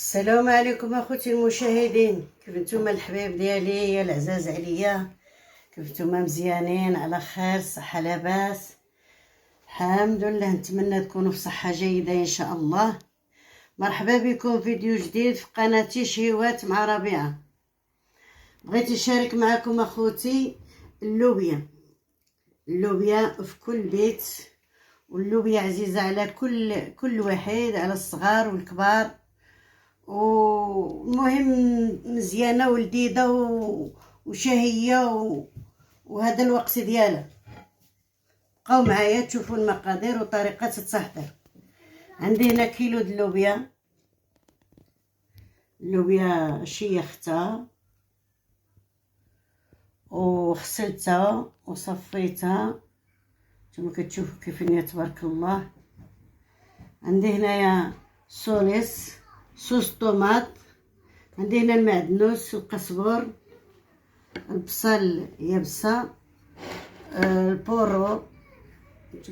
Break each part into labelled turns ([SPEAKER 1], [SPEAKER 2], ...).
[SPEAKER 1] السلام عليكم اخوتي المشاهدين، كيف نتوما الحبايب ديالي يا العزاز عليا؟ كيف نتوما؟ مزيانين على خير، صحه لاباس؟ الحمد لله. نتمنى تكونوا في صحه جيده ان شاء الله. مرحبا بكم فيديو جديد في قناتي شهوات مع ربيعه. بغيت نشارك معكم اخوتي اللوبيا في كل بيت، واللوبيا عزيزه على كل واحد، على الصغار والكبار، ومهم مزيانه ولذيذه وشهيه وهذا الوقت ديالها. بقاو معايا تشوفوا المقادير وطريقه التحضير. عندي هنا كيلو د اللوبيا شيختها وغسلتها وصفيتها، نتوما كتشوفوا كيف تبارك الله. عندي هنايا صوص طوماط، عندي هنا المعدنوس، القزبر، البصل يابسه، البورو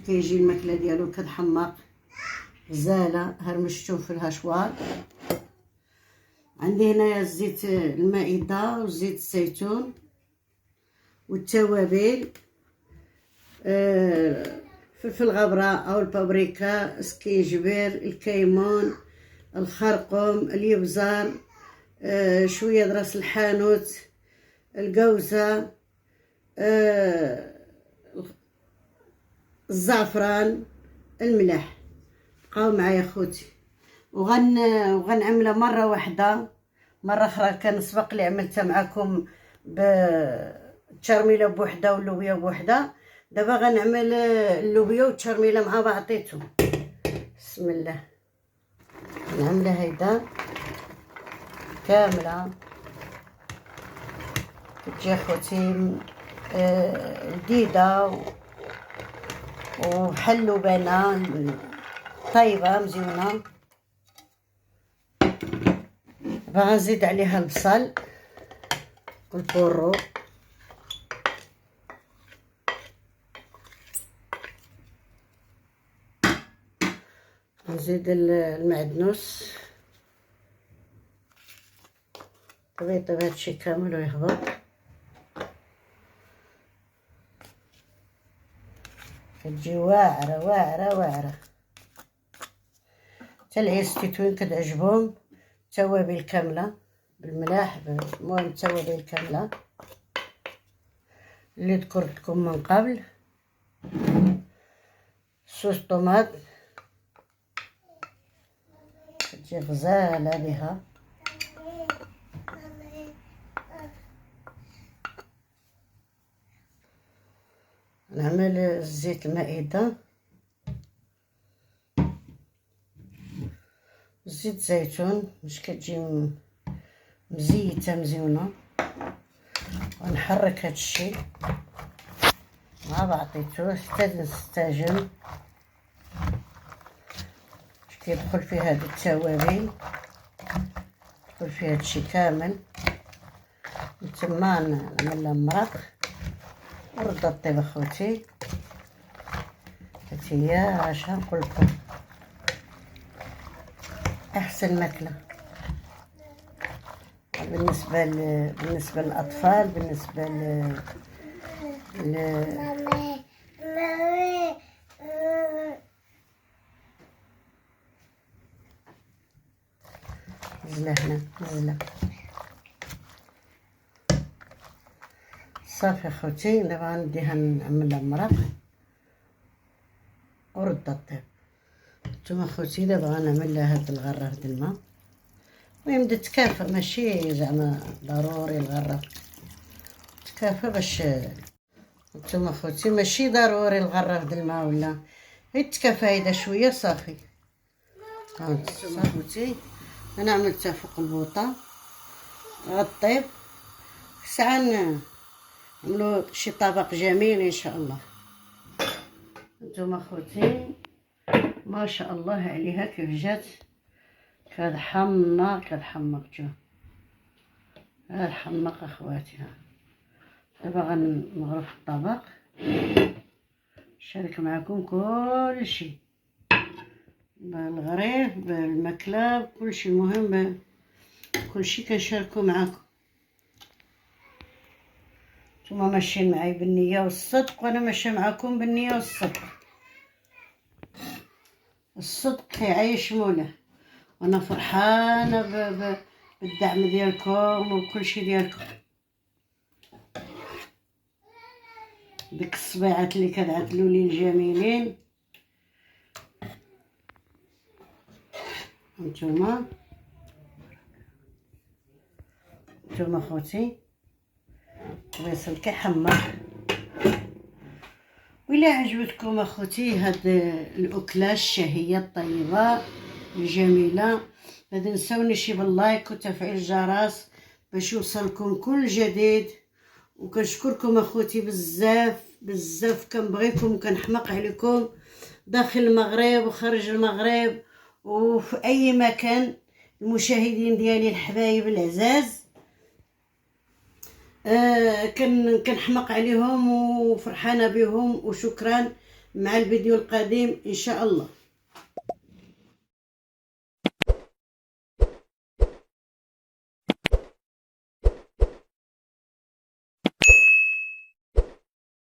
[SPEAKER 1] كيجي الماكله ديالو كتحمق، غزاله هرمشتو في الهشوار. عندي هنايا زيت المائده وزيت الزيتون والتوابل، فلفل غبره او البابريكا، سكينجبير، الكيمون، الخرقوم، اليبزار، شويه راس الحانوت، الجوزه، الزعفران، الملح. بقاو معايا خوتي وغنعملها مره واحده. مره اخرى كان سبق لي عملتها معكم بالتشرميله بوحده واللوبيا بوحده. دابا غنعمل اللوبيا والتشرميله مع بعضيتهم. بسم الله. نعملها هيدا كامله، تجي خوتي لذيذه وحلوبانه طيبه مزيونه. غنزيد عليها البصل والبورو، نزيد المعدنوس، طبيب هادشي كامل ويهبط. كتجي واعره واعره واعره. حتى العيش وين كتعجبهم. توابل كامله بالملاح، المهم التوابل كامله اللي ذكرت لكم من قبل. صوص طوماط كتجي غزاله بها. نعمل زيت المائده، زيت زيتون باش كتجي مزيته مزيونه. ونحرك هادشي مع بعضيتو حتى نستاجم باش كيدخل فيه هاد التوابل، يدخل فيه هادشي كامل. تما نعمل مرق ورد الطيب اخوتي. هاتي هي اش نقول لكم، احسن ماكله بالنسبه للاطفال، بالنسبه نزله هنا نزله. صافي اخوتي، دابا غنديها نعملها مرق ورد الطيب. نتوما اخوتي دابا غنعمل لها هاد الغراف د الماء. المهم تكافى، ماشي زعما ضروري الغراف، تكافى باش نتوما اخوتي ماشي ضروري الغراف د الماء ولا غير تكافى هيدا شويه صافي. ها نتوما اخوتي انا عملتها فوق البوطه غطيب. ساعه نعملو شي طبق جميل ان شاء الله. نتوما اخوتي ما شاء الله عليها كيف جات كتحمق شوف كتحمق اخواتي. دابا غنغرف الطبق نشارك معكم كل شيء. بالغريف بالماكلة كلشي. المهم كلشي كنشاركو معاكم. نتوما ماشيين معايا بالنية والصدق، وانا ماشية معاكم بالنية والصدق. الصدق كيعيش مولاه، وانا فرحانة بالدعم ديالكم وكلشي ديالكم. ديك الصبيعات اللي كتعدلوا لي الجميلين نتوما خوتي. البصل كيحمر. وإلا عجبتكم اخوتي هاد الاكله الشهيه الطيبه الجميله، ما تنسونيش باللايك وتفعيل الجرس باش يوصلكم كل جديد. وكنشكركم اخوتي بزاف بزاف، كنبغيكم وكنحماق عليكم داخل المغرب وخارج المغرب وفي اي مكان. المشاهدين ديالي الحبايب العزاز، كنحماق عليهم وفرحانه بهم. وشكرا، مع الفيديو القادم ان شاء الله.